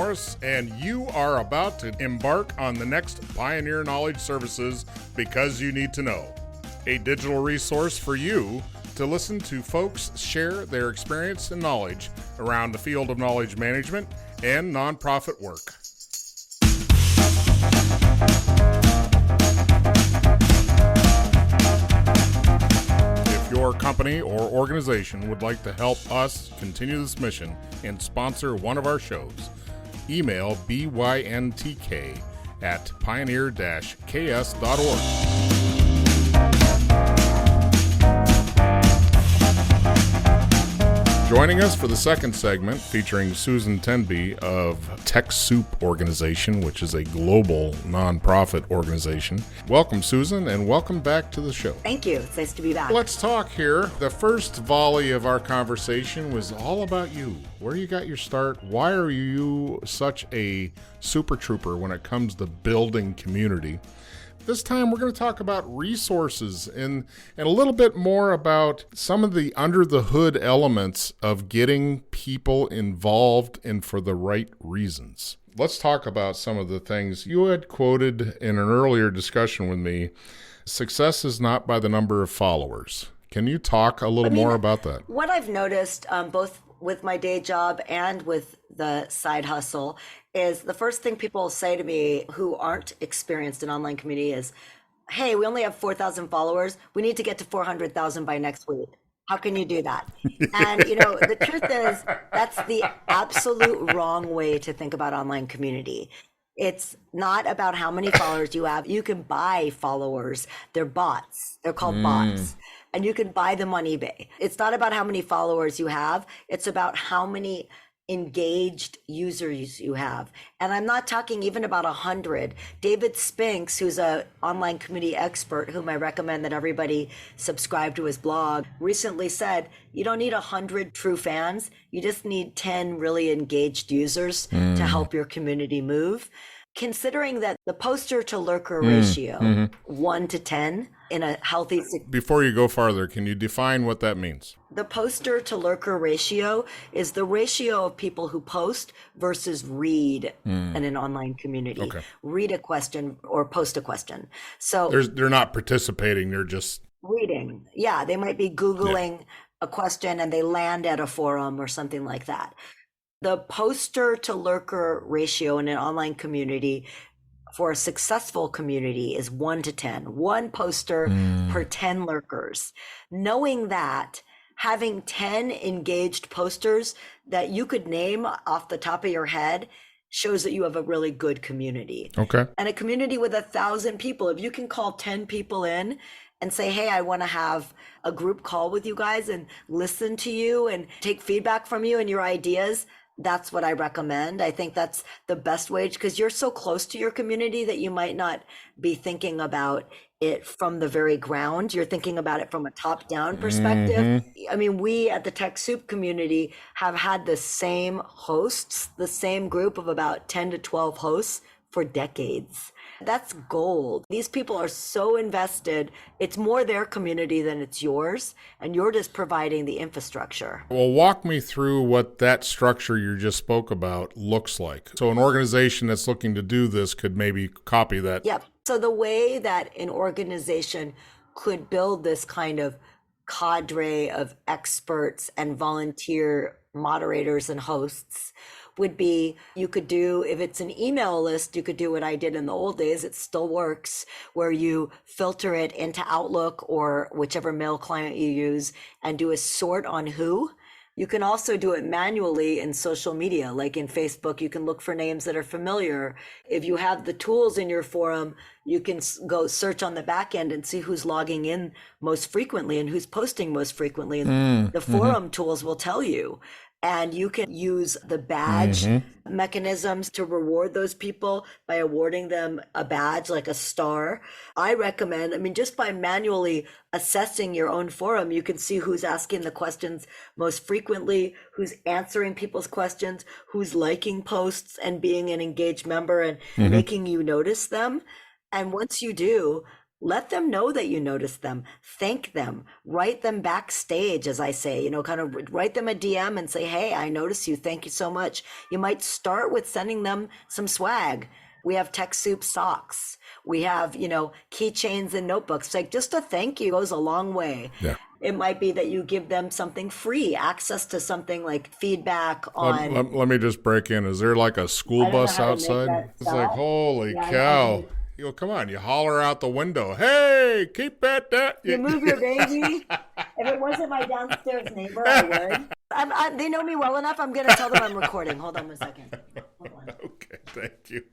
Morris, and you are about to embark on the next Pioneer Knowledge Services Because You Need to Know, a digital resource for you to listen to folks share their experience and knowledge around the field of knowledge management and nonprofit work. If your company or organization would like to help us continue this mission and sponsor one of our shows, email byntk@pioneer-ks.org. Joining us for the second segment, featuring Susan Tenby of TechSoup Organization, which is a global nonprofit organization. Welcome, Susan, and welcome back to the show. Thank you. It's nice to be back. Let's talk here. The first volley of our conversation was all about you. Where you got your start? Why are you such a super trooper when it comes to building community? This time we're going to talk about resources and a little bit more about some of the under the hood elements of getting people involved and for the right reasons. Let's talk about some of the things you had quoted in an earlier discussion with me. Success is not by the number of followers. Can you talk a little more about that? What I've noticed, both with my day job and with the side hustle, is the first thing people say to me who aren't experienced in online community is, hey, we only have 4,000 followers. We need to get to 400,000 by next week. How can you do that? And, the truth is that's the absolute wrong way to think about online community. It's not about how many followers you have. You can buy followers. They're bots. They're called bots. And you can buy them on eBay. It's not about how many followers you have. It's about how many engaged users you have. And I'm not talking even about 100. David Spinks, who's an online community expert, whom I recommend that everybody subscribe to his blog, recently said, you don't need 100 true fans. You just need 10 really engaged users to help your community move. Considering that the poster to lurker ratio, 1 to 10 in a healthy... Before you go farther, can you define what that means? The poster to lurker ratio is the ratio of people who post versus read in an online community. Okay. Read a question or post a question. So they're not participating, they're just... reading. Yeah, they might be Googling a question and they land at a forum or something like that. The poster to lurker ratio in an online community for a successful community is 1 to 10. One poster per 10 lurkers. Knowing that, having 10 engaged posters that you could name off the top of your head shows that you have a really good community. Okay. And a community with 1,000 people, if you can call 10 people in and say, hey, I want to have a group call with you guys and listen to you and take feedback from you and your ideas, that's what I recommend. I think that's the best way, because you're so close to your community that you might not be thinking about it from the very ground. You're thinking about it from a top-down perspective. I mean, we at the TechSoup community have had the same hosts, the same group of about 10 to 12 hosts for decades. That's gold. These people are so invested. It's more their community than it's yours, and you're just providing the infrastructure. Well, walk me through what that structure you just spoke about looks like. So an organization that's looking to do this could maybe copy that. Yep. So the way that an organization could build this kind of cadre of experts and volunteer moderators and hosts would be, you could do, if it's an email list, you could do what I did in the old days. It still works, where you filter it into Outlook or whichever mail client you use and do a sort on who. You can also do it manually in social media, like in Facebook. You can look for names that are familiar. If you have the tools in your forum, you can go search on the back end and see who's logging in most frequently and who's posting most frequently. And the forum tools will tell you. And you can use the badge mechanisms to reward those people by awarding them a badge like a star. I recommend, just by manually assessing your own forum, you can see who's asking the questions most frequently, who's answering people's questions, who's liking posts and being an engaged member and making you notice them. And once you do, let them know that you notice them, thank them, write them backstage, as I say, kind of write them a DM and say, hey, I notice you. Thank you so much. You might start with sending them some swag. We have TechSoup socks. We have, keychains and notebooks. Like, just a thank you goes a long way. Yeah. It might be that you give them something free, access to something like feedback on. Let me just break in. Is there like a school bus outside? It's like, holy cow. Come on, you holler out the window. Hey, keep that. You move your baby. If it wasn't my downstairs neighbor, I would. They know me well enough. I'm going to tell them I'm recording. Hold on 1 second. Hold on. Okay, thank you.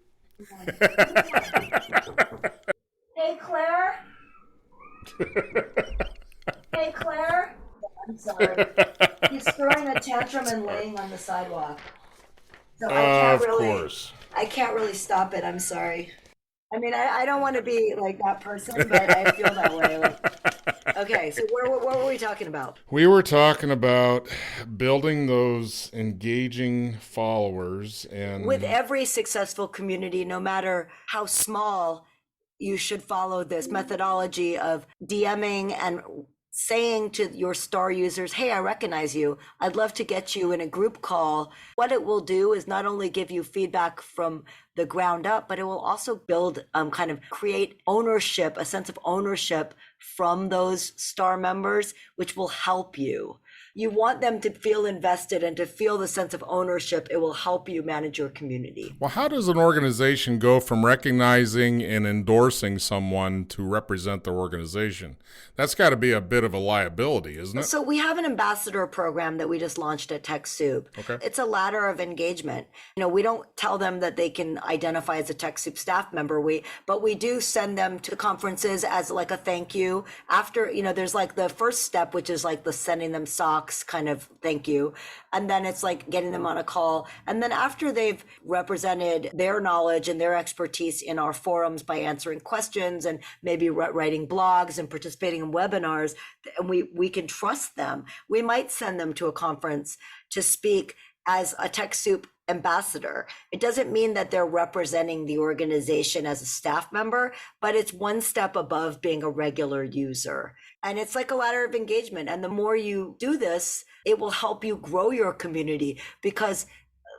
Hey, Claire. Hey, Claire. I'm sorry. He's throwing a tantrum and laying on the sidewalk. So I can't really stop it. I'm sorry. I mean, I don't want to be like that person, but I feel that way. Okay, so what were we talking about? We were talking about building those engaging followers. And with every successful community, no matter how small, you should follow this methodology of DMing and saying to your star users, hey, I recognize you. I'd love to get you in a group call. What it will do is not only give you feedback from the ground up, but it will also build, kind of create ownership, a sense of ownership from those star members, which will help you. You want them to feel invested and to feel the sense of ownership. It will help you manage your community. Well, how does an organization go from recognizing and endorsing someone to represent their organization? That's got to be a bit of a liability, isn't it? So we have an ambassador program that we just launched at TechSoup. Okay. It's a ladder of engagement. We don't tell them that they can identify as a TechSoup staff member. But we do send them to conferences as like a thank you. After, there's like the first step, which is like the sending them socks kind of thank you. And then it's like getting them on a call. And then after they've represented their knowledge and their expertise in our forums by answering questions and maybe writing blogs and participating in webinars, and we can trust them, we might send them to a conference to speak as a TechSoup ambassador. It doesn't mean that they're representing the organization as a staff member, but it's one step above being a regular user. And it's like a ladder of engagement. And the more you do this, it will help you grow your community, because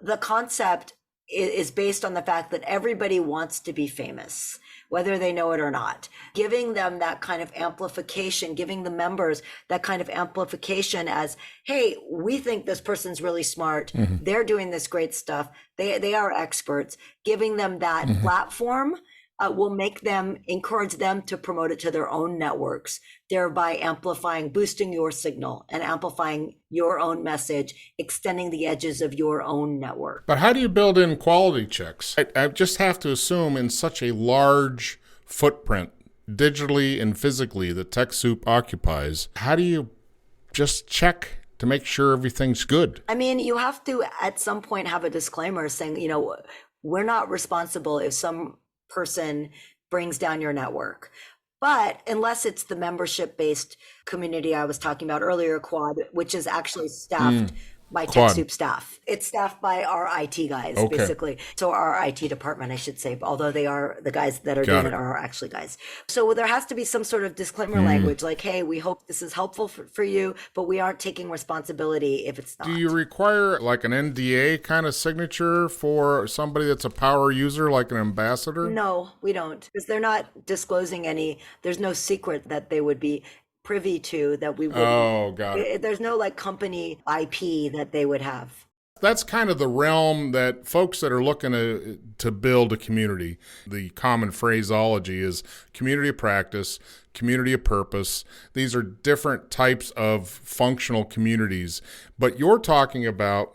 the concept is based on the fact that everybody wants to be famous, whether they know it or not. Giving them that kind of amplification, giving the members that kind of amplification as, hey, we think this person's really smart. Mm-hmm. They're doing this great stuff. They are experts. Giving them that mm-hmm. platform will encourage them to promote it to their own networks, thereby amplifying, boosting your signal and amplifying your own message, extending the edges of your own network. But how do you build in quality checks? I just have to assume in such a large footprint, digitally and physically, that TechSoup occupies, how do you just check to make sure everything's good? I mean, you have to at some point have a disclaimer saying, we're not responsible if some person brings down your network. But unless it's the membership-based community I was talking about earlier, Quad, which is actually staffed by TechSoup staff. It's staffed by our IT guys, basically. So our IT department, I should say, although they are the guys that are doing it are actually guys. So there has to be some sort of disclaimer language like, hey, we hope this is helpful for you, but we aren't taking responsibility if it's not. Do you require like an NDA kind of signature for somebody that's a power user, like an ambassador? No, we don't, because they're not disclosing there's no secret that they would be privy to that we would. Oh, got it. There's no like company IP that they would have. That's kind of the realm that folks that are looking to build a community, the common phraseology is community of practice, community of purpose. These are different types of functional communities. But you're talking about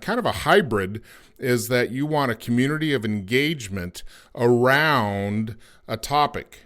kind of a hybrid, is that you want a community of engagement around a topic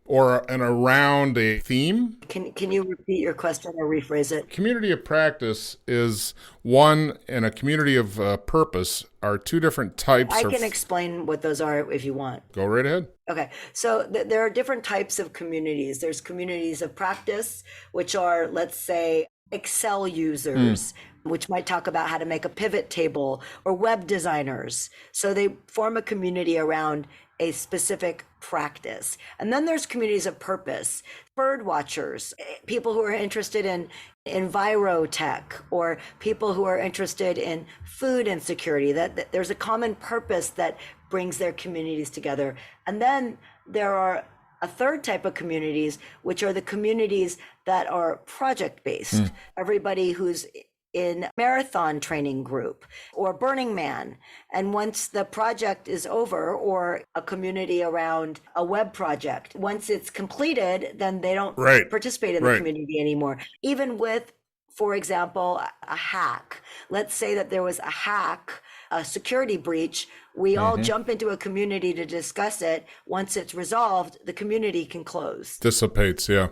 and around a theme. Can you repeat your question or rephrase it? Community of practice is one, and a community of purpose are two different types. I can explain what those are if you want. Go right ahead. Okay, so there are different types of communities. There's communities of practice, which are, let's say, Excel users, which might talk about how to make a pivot table, or web designers. So they form a community around a specific practice. And then there's communities of purpose, bird watchers, people who are interested in envirotech, or people who are interested in food insecurity, that there's a common purpose that brings their communities together. And then there are a third type of communities, which are the communities that are project based. Everybody who's in marathon training group or Burning Man. And once the project is over, or a community around a web project, once it's completed, then they don't participate in the community anymore. Even with, for example, a hack. Let's say that there was a hack, a security breach. We all jump into a community to discuss it. Once it's resolved, the community can close. Dissipates, yeah.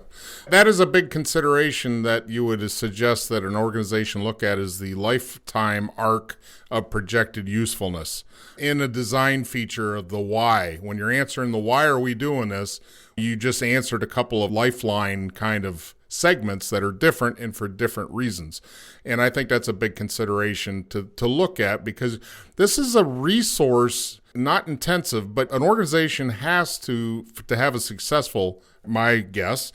That is a big consideration that you would suggest that an organization look at, is the lifetime arc of projected usefulness. In a design feature of the why, when you're answering the why are we doing this, you just answered a couple of lifeline kind of segments that are different and for different reasons. And I think that's a big consideration to look at, because this is a resource, not intensive, but an organization has to have a successful, my guess,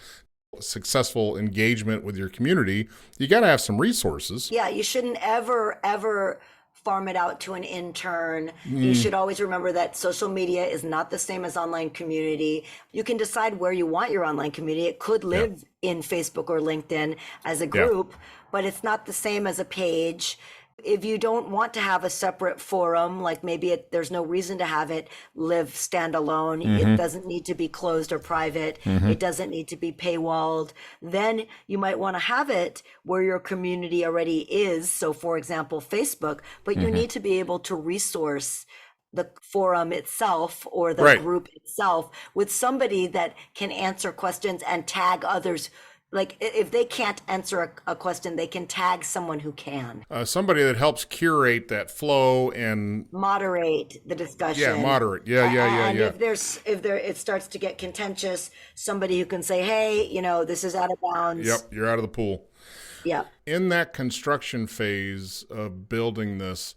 successful engagement with your community. You got to have some resources. Yeah, you shouldn't ever farm it out to an intern. You should always remember that social media is not the same as online community. You can decide where you want your online community. It could live in Facebook or LinkedIn as a group, but it's not the same as a page. If you don't want to have a separate forum, like maybe there's no reason to have it live standalone, it doesn't need to be closed or private, it doesn't need to be paywalled, then you might want to have it where your community already is. So for example, Facebook, but you need to be able to resource the forum itself or the group itself with somebody that can answer questions and tag others. Like if they can't answer a question, they can tag someone who can. Somebody that helps curate that flow and moderate the discussion. Yeah, moderate. Yeah. If it starts to get contentious, somebody who can say, "Hey, this is out of bounds." Yep, you're out of the pool. Yeah. In that construction phase of building this,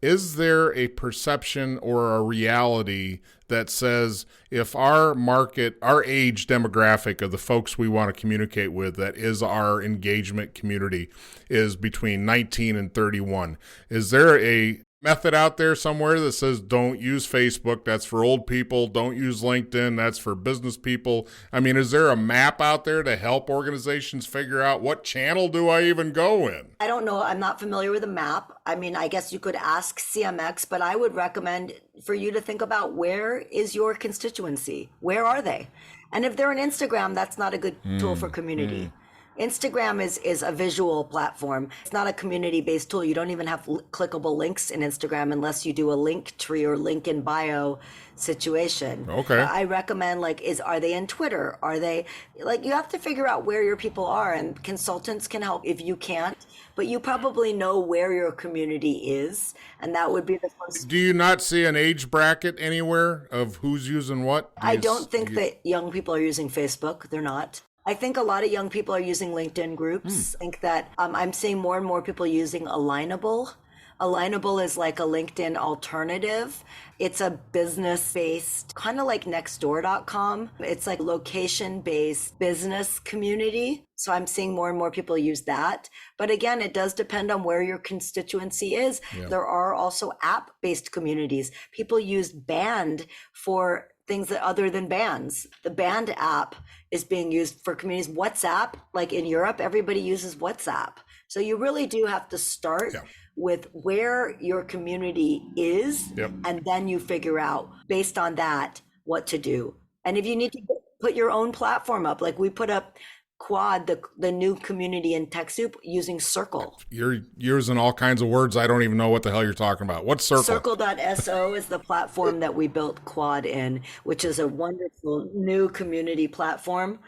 is there a perception or a reality that says if our market, our age demographic of the folks we want to communicate with, that is our engagement community, is between 19 and 31, is there a method out there somewhere that says don't use Facebook, that's for old people, don't use LinkedIn, that's for business people? I mean, is there a map out there to help organizations figure out what channel do I even go in? I don't know. I'm not familiar with a map. I mean, I guess you could ask CMX, but I would recommend for you to think about, where is your constituency? Where are they? And if they're on Instagram, that's not a good tool for community. Instagram is a visual platform. It's not a community-based tool. You don't even have clickable links in Instagram unless you do a link tree or link in bio situation. Okay. I recommend, are they in Twitter? Are they, you have to figure out where your people are, and consultants can help if you can't, but you probably know where your community is, and that would be the first. Do you not see an age bracket anywhere of who's using what? I don't think that young people are using Facebook. They're not. I think a lot of young people are using LinkedIn groups. I think that I'm seeing more and more people using Alignable. Alignable is like a LinkedIn alternative. It's a business-based, kind of like nextdoor.com. It's like location-based business community. So I'm seeing more and more people use that. But again, it does depend on where your constituency is. Yeah. There are also app-based communities. People use Band for things that other than bands. The Band app is being used for communities. WhatsApp, like in Europe, everybody uses WhatsApp. So you really do have to start with where your community is, and then you figure out based on that what to do. And if you need to put your own platform up, like we put up Quad, the new community in TechSoup, using Circle. You're using all kinds of words. I don't even know what the hell you're talking about. What's Circle? Circle.so is the platform that we built Quad in, which is a wonderful new community platform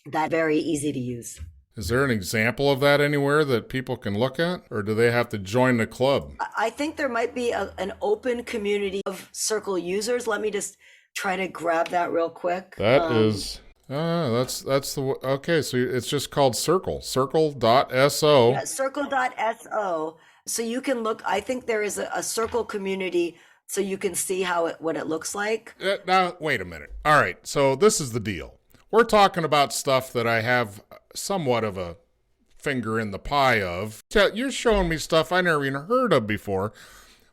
that's very easy to use. Is there an example of that anywhere that people can look at, or do they have to join the club? I think there might be an open community of Circle users. Let me just try to grab that real quick. That's the, okay, so it's just called circle.so. Yeah, circle.so. So you can look, I think there is a Circle community so you can see what it looks like? Now, wait a minute. All right, so this is the deal. We're talking about stuff that I have somewhat of a finger in the pie of. You're showing me stuff I never even heard of before.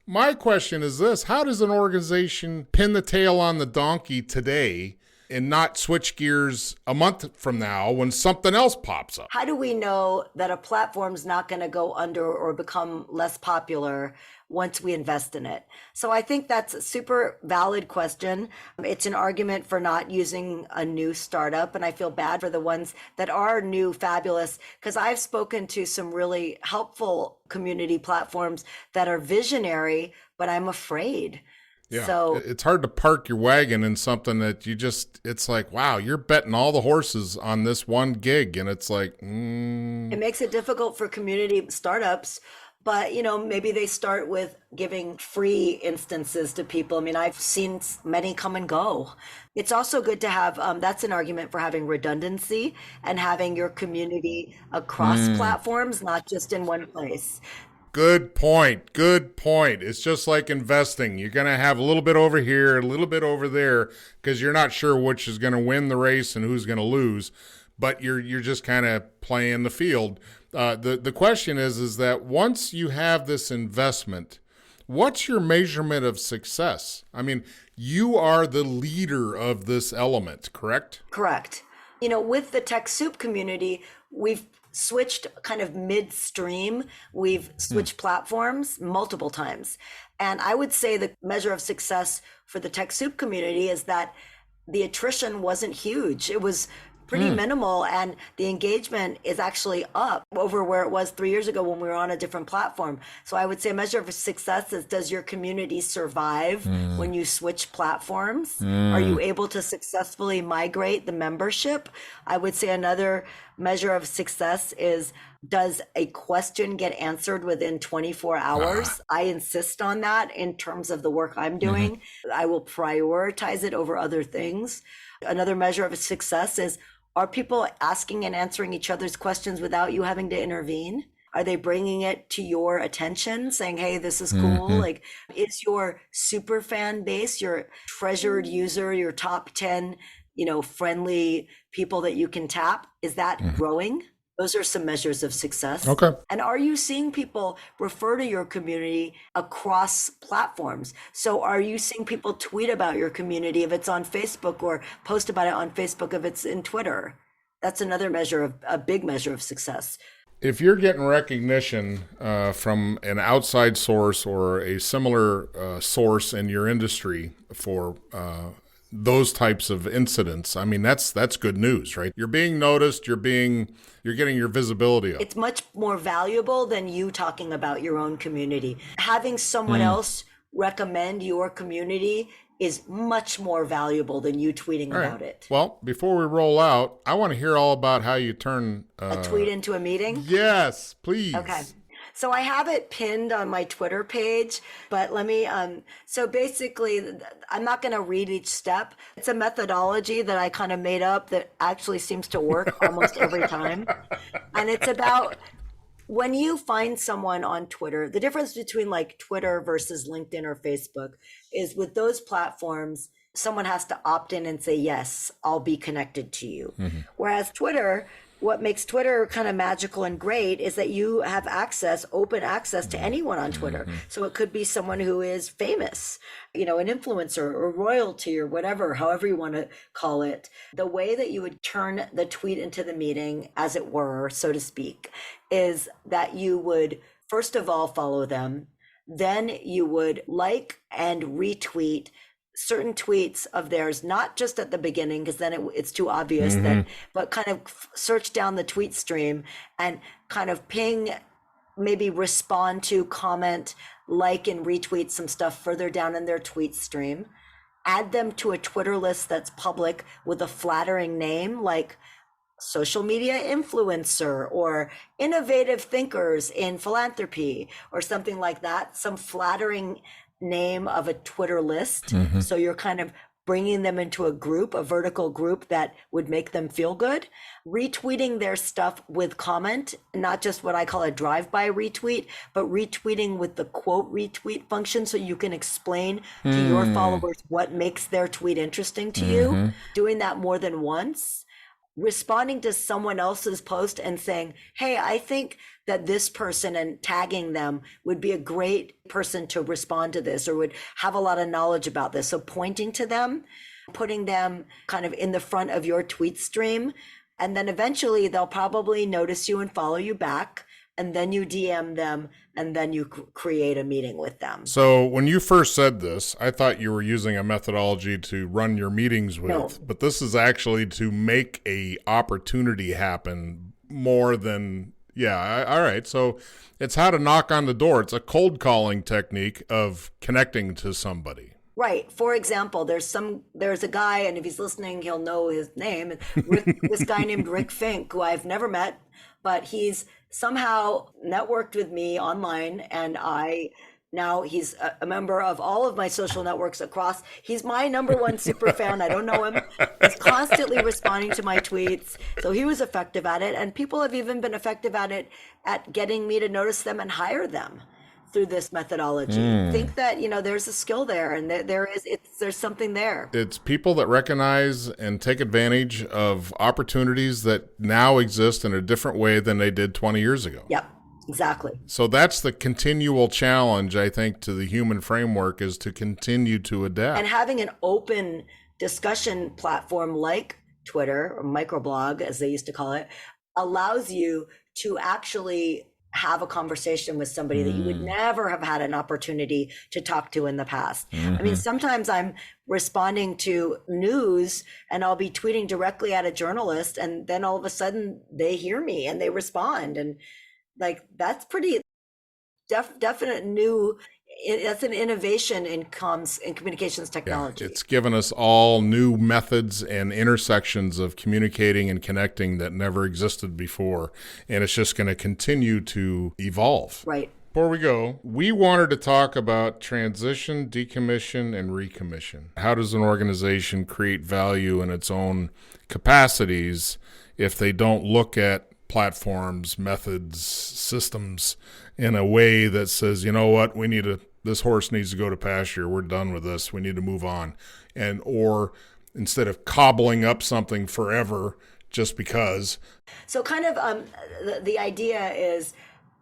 My question is this: how does an organization pin the tail on the donkey today and not switch gears a month from now when something else pops up? How do we know that a platform's not going to go under or become less popular once we invest in it? So I think that's a super valid question. It's an argument for not using a new startup, and I feel bad for the ones that are new, fabulous, because I've spoken to some really helpful community platforms that are visionary, but I'm afraid. Yeah, So it's hard to park your wagon in something that it's like, wow, you're betting all the horses on this one gig. And it's like, it makes it difficult for community startups, but maybe they start with giving free instances to people. I mean, I've seen many come and go. It's also good to have, that's an argument for having redundancy and having your community across platforms, not just in one place. Good point. Good point. It's just like investing. You're going to have a little bit over here, a little bit over there, because you're not sure which is going to win the race and who's going to lose. But you're just kind of playing the field. The question is that once you have this investment, what's your measurement of success? I mean, you are the leader of this element, correct? Correct. With the TechSoup community, we've switched kind of midstream. We've switched platforms multiple times. And I would say the measure of success for the TechSoup community is that the attrition wasn't huge. It was pretty minimal, and the engagement is actually up over where it was 3 years ago when we were on a different platform. So I would say a measure of success is, does your community survive when you switch platforms? Are you able to successfully migrate the membership? I would say another measure of success is, does a question get answered within 24 hours? I insist on that in terms of the work I'm doing. I will prioritize it over other things. Another measure of success is, are people asking and answering each other's questions without you having to intervene? Are they bringing it to your attention, saying, hey, this is cool? Like, is your super fan base, your treasured user, your top 10, friendly people that you can tap, is that growing? Those are some measures of success. Okay. And are you seeing people refer to your community across platforms? So are you seeing people tweet about your community if it's on Facebook, or post about it on Facebook if it's in Twitter? That's another a big measure of success. If you're getting recognition from an outside source or a similar source in your industry for those types of incidents, I mean, that's good news, right? You're being noticed, you're getting your visibility up. It's much more valuable than you talking about your own community. Having someone else recommend your community is much more valuable than you tweeting about it. Well, before we roll out, I want to hear all about how you turn a tweet into a meeting. Yes, please. Okay. So I have it pinned on my Twitter page, but let me, so basically, I'm not going to read each step. It's a methodology that I kind of made up that actually seems to work almost every time. And it's about, when you find someone on Twitter, the difference between like Twitter versus LinkedIn or Facebook is, with those platforms, someone has to opt in and say, yes, I'll be connected to you. Whereas Twitter, what makes Twitter kind of magical and great is that you have open access to anyone on Twitter. So it could be someone who is famous, an influencer or royalty or whatever, however you want to call it. The way that you would turn the tweet into the meeting, as it were, so to speak, is that you would first of all follow them. Then you would like and retweet certain tweets of theirs, not just at the beginning, because then it's too obvious, but kind of search down the tweet stream and kind of ping, maybe respond to, comment, like, and retweet some stuff further down in their tweet stream. Add them to a Twitter list that's public with a flattering name, like social media influencer or innovative thinkers in philanthropy or something like that, some flattering name of a Twitter list. So you're kind of bringing them into a group, a vertical group that would make them feel good, retweeting their stuff with comment, not just what I call a drive-by retweet, but retweeting with the quote retweet function so you can explain to your followers what makes their tweet interesting to you. Doing that more than once, responding to someone else's post and saying, hey, I think that this person, and tagging them, would be a great person to respond to this or would have a lot of knowledge about this. So pointing to them, putting them kind of in the front of your tweet stream, and then eventually they'll probably notice you and follow you back. And then you DM them, and then you create a meeting with them. So when you first said this, I thought you were using a methodology to run your meetings with, No. but this is actually to make a opportunity happen more than, all right. So it's how to knock on the door. It's a cold calling technique of connecting to somebody. Right. For example, there's a guy, and if he's listening, he'll know his name. This guy named Rick Fink, who I've never met, but he's somehow networked with me online, and he's a member of all of my social networks across. He's my number one super fan. I don't know him. He's constantly responding to my tweets. So he was effective at it. And people have even been effective at it, at getting me to notice them and hire them through this methodology. Think that, there's a skill there, and there's something there. It's people that recognize and take advantage of opportunities that now exist in a different way than they did 20 years ago. Yep, exactly. So that's the continual challenge, I think, to the human framework, is to continue to adapt. And having an open discussion platform like Twitter, or microblog, as they used to call it, allows you to actually have a conversation with somebody that you would never have had an opportunity to talk to in the past. I mean, sometimes I'm responding to news and I'll be tweeting directly at a journalist, and then all of a sudden they hear me and they respond. And like, that's pretty definite new. That's an innovation in comms and communications technology. Yeah, it's given us all new methods and intersections of communicating and connecting that never existed before. And it's just going to continue to evolve. Right. Before we go, we wanted to talk about transition, decommission, and recommission. How does an organization create value in its own capacities if they don't look at platforms, methods, systems in a way that says, you know what, this horse needs to go to pasture. We're done with this. We need to move on. Or instead of cobbling up something forever just because. So kind of the idea is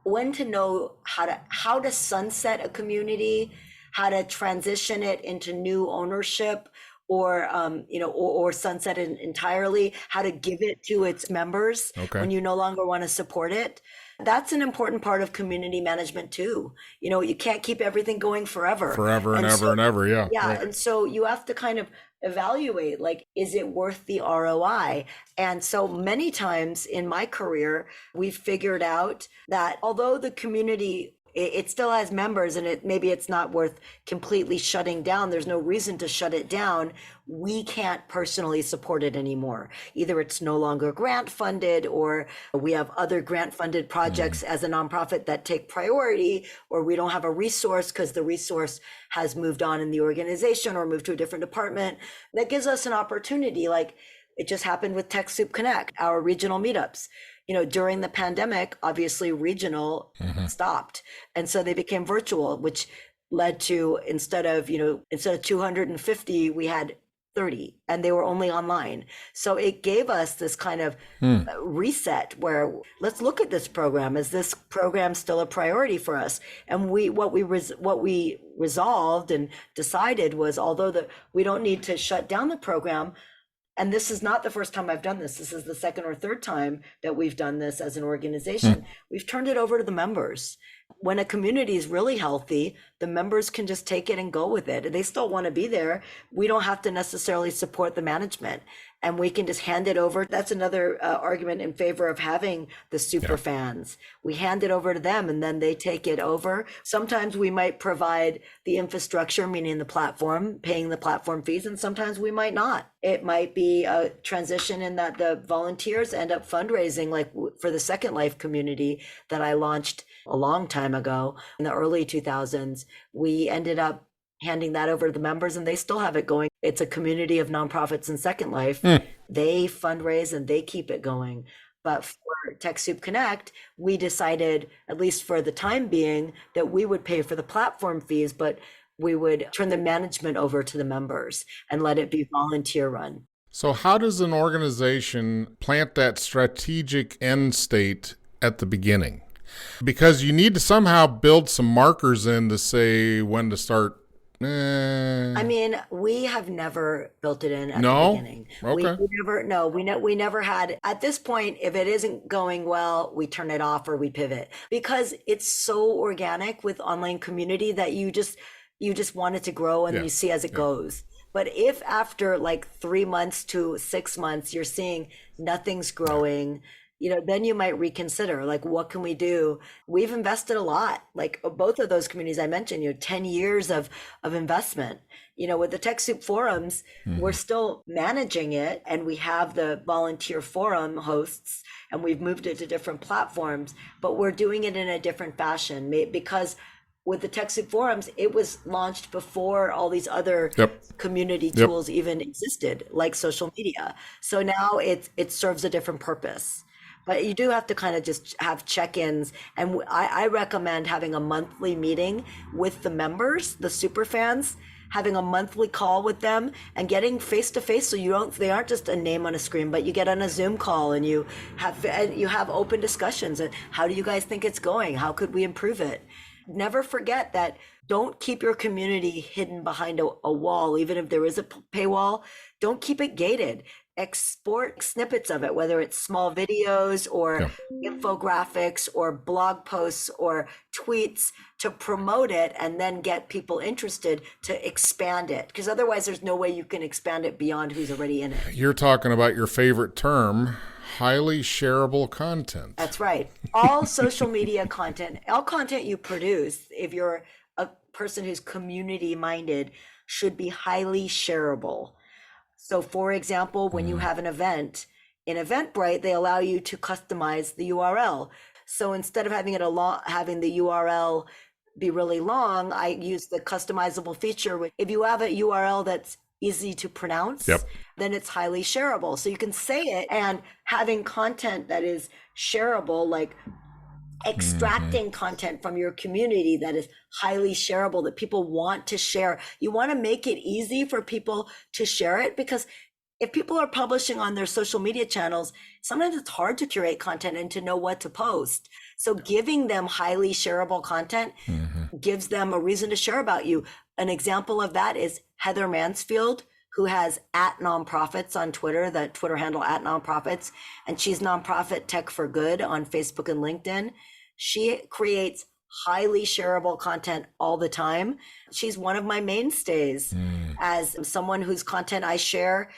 when to know how to sunset a community, how to transition it into new ownership, or sunset it entirely, how to give it to its members when you no longer want to support it. That's an important part of community management too. You can't keep everything going forever. And ever. Yeah. Yeah. Right. And so you have to kind of evaluate, like, is it worth the ROI? And so many times in my career, we've figured out that although the community, it still has members, and maybe it's not worth completely shutting down. There's no reason to shut it down. We can't personally support it anymore. Either it's no longer grant funded, or we have other grant funded projects as a nonprofit that take priority, or we don't have a resource because the resource has moved on in the organization or moved to a different department. That gives us an opportunity. Like it just happened with TechSoup Connect, our regional meetups. During the pandemic, obviously regional stopped. And so they became virtual, which led to, instead of 250, we had 30, and they were only online. So it gave us this kind of reset where let's look at this program. Is this program still a priority for us? And what we resolved and decided was, although we don't need to shut down the program. And this is not the first time I've done this. This is the second or third time that we've done this as an organization. We've turned it over to the members. When a community is really healthy, the members can just take it and go with it. They still want to be there. We don't have to necessarily support the management, and we can just hand it over. That's another argument in favor of having the super fans. We hand it over to them, and then they take it over. Sometimes we might provide the infrastructure, meaning the platform, paying the platform fees, and sometimes we might not. It might be a transition in that the volunteers end up fundraising, like for the Second Life community that I launched a long time ago in the early 2000s. We ended up handing that over to the members, and they still have it going. It's a community of nonprofits in Second Life. Hmm. They fundraise and they keep it going. But for TechSoup Connect, we decided, at least for the time being, that we would pay for the platform fees, but we would turn the management over to the members and let it be volunteer run. So how does an organization plant that strategic end state at the beginning? Because you need to somehow build some markers in to say when to start. I mean, we have never built it in at the No? beginning. Okay. We never had. At this point, if it isn't going well, we turn it off or we pivot, because it's so organic with online community that you just want it to grow, and Yeah. you see as it goes. But if after like 3 months to 6 months, you're seeing nothing's growing, then you might reconsider, like, what can we do? We've invested a lot, like both of those communities I mentioned, 10 years of investment. With the TechSoup forums, we're still managing it, and we have the volunteer forum hosts, and we've moved it to different platforms, but we're doing it in a different fashion because with the TechSoup forums, it was launched before all these other community tools even existed, like social media. So now it serves a different purpose. But you do have to kind of just have check-ins. And I recommend having a monthly meeting with the members, the super fans, having a monthly call with them and getting face-to-face, so they aren't just a name on a screen, but you get on a Zoom call and you have open discussions. And how do you guys think it's going? How could we improve it? Never forget that. Don't keep your community hidden behind a wall, even if there is a paywall. Don't keep it gated. Export snippets of it, whether it's small videos or infographics or blog posts or tweets, to promote it and then get people interested to expand it. Because otherwise, there's no way you can expand it beyond who's already in it. You're talking about your favorite term, highly shareable content. That's right. All social media content, all content you produce, if you're a person who's community minded, should be highly shareable. So for example, when you have an event, in Eventbrite, they allow you to customize the URL. So instead of having having the URL be really long, I use the customizable feature. If you have a URL that's easy to pronounce, then it's highly shareable. So you can say it, and having content that is shareable, like extracting content from your community that is highly shareable, that people want to share. You want to make it easy for people to share it, because if people are publishing on their social media channels, sometimes it's hard to curate content and to know what to post. So giving them highly shareable content gives them a reason to share about you. An example of that is Heather Mansfield, who has @nonprofits on Twitter, the Twitter handle @nonprofits, and she's Nonprofit Tech for Good on Facebook and LinkedIn. She creates highly shareable content all the time. She's one of my mainstays as someone whose content I share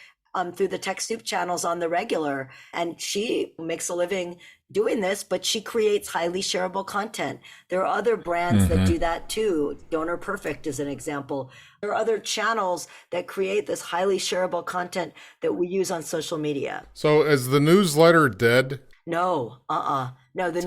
through the TechSoup channels on the regular. And she makes a living doing this, but she creates highly shareable content. There are other brands that do that too. Donor Perfect is an example. There are other channels that create this highly shareable content that we use on social media. So is the newsletter dead? No, No, the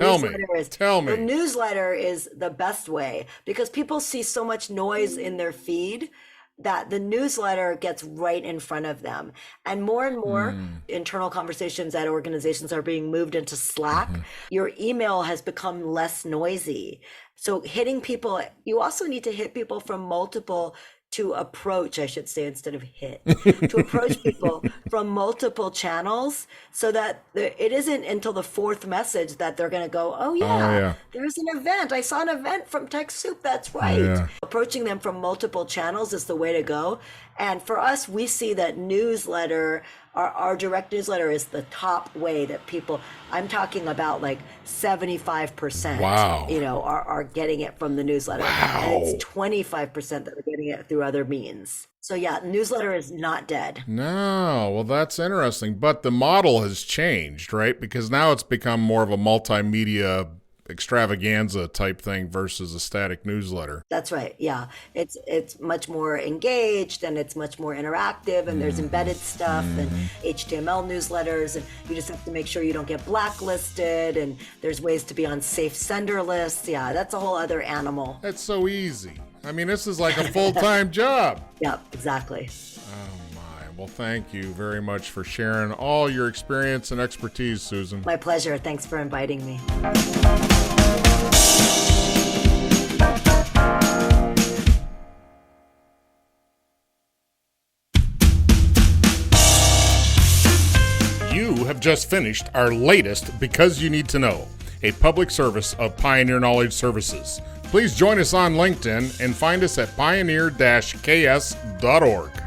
newsletter is the best way, because people see so much noise in their feed that the newsletter gets right in front of them. And more internal conversations at organizations are being moved into Slack. Your email has become less noisy. So hitting people, you also need to hit people from multiple to approach, I should say, instead of hit, to approach people from multiple channels, so that it isn't until the fourth message that they're going to go, oh yeah, there's an event. I saw an event from TechSoup. That's right. Yeah. Approaching them from multiple channels is the way to go. And for us, we see that newsletter, our direct newsletter is the top way that people, I'm talking about like 75%, are getting it from the newsletter. Wow. And it's 25% that are getting it through other means. So yeah, newsletter is not dead. No, well, that's interesting. But the model has changed, right? Because now it's become more of a multimedia extravaganza type thing versus a static newsletter. That's right. Yeah. It's much more engaged and it's much more interactive, and there's embedded stuff and HTML newsletters, and you just have to make sure you don't get blacklisted, and there's ways to be on safe sender lists. Yeah, that's a whole other animal. That's so easy. I mean, this is like a full-time job. Yep, exactly. Oh my. Well, thank you very much for sharing all your experience and expertise, Susan. My pleasure. Thanks for inviting me. You have just finished our latest Because You Need to Know, a public service of Pioneer Knowledge Services. Please join us on LinkedIn and find us at pioneer-ks.org.